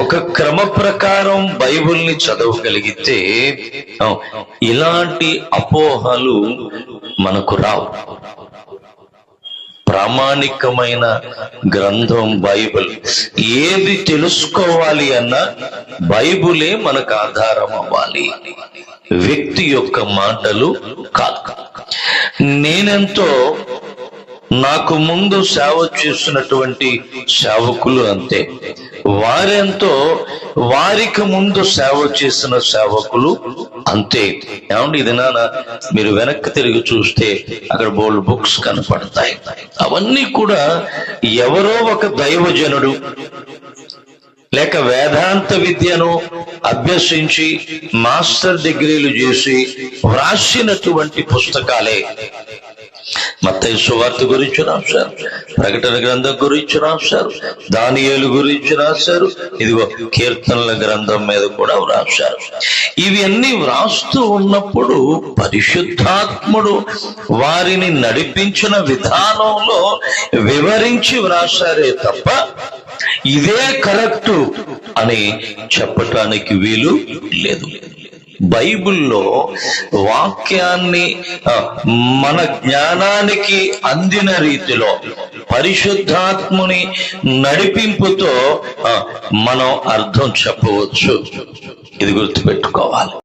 ఒక క్రమ ప్రకారం బైబిల్ని చదవగలిగితే ఇలాంటి అపోహలు మనకు రావు. ప్రామాణికమైన గ్రంథం బైబిల్. ఏది తెలుసుకోవాలి అన్నా బైబిలే మనకు ఆధారం అవ్వాలి, వ్యక్తి యొక్క మాటలు కాదు. నేనెంతో నాకు ముందు సేవ చేస్తున్నటువంటి సేవకులు అంతే, వారెంతో వారికి ముందు సేవ చేసిన సేవకులు అంతే. ఏమండి, ఇది నాన్న మీరు వెనక్కి తిరిగి చూస్తే అక్కడ బోల్డ్ బుక్స్ కనపడతాయి. అవన్నీ కూడా ఎవరో ఒక దైవజనుడు లేక వేదాంత విద్యను అభ్యసించి మాస్టర్ డిగ్రీలు చేసి వ్రాసినటువంటి పుస్తకాలే. మత్తయి సువార్త గురించి రాశారు, ప్రకటన గ్రంథం గురించి రాశారు, దానియేలు గురించి రాశారు, ఇదిగో కీర్తనల గ్రంథం మీద కూడా వ్రాశారు. ఇవి అన్ని వ్రాస్తూ ఉన్నప్పుడు పరిశుద్ధాత్ముడు వారిని నడిపించిన విధానంలో వివరించి వ్రాసారే తప్ప ఇదే కరెక్టు అని చెప్పటానికి వీలు లేదు. బైబిల్లో వాక్యాన్ని మన జ్ఞానానికి అందిన రీతిలో పరిశుద్ధాత్ముని నడిపింపుతో మనం అర్థం చెప్పవచ్చు. ఇది గుర్తుపెట్టుకోవాలి.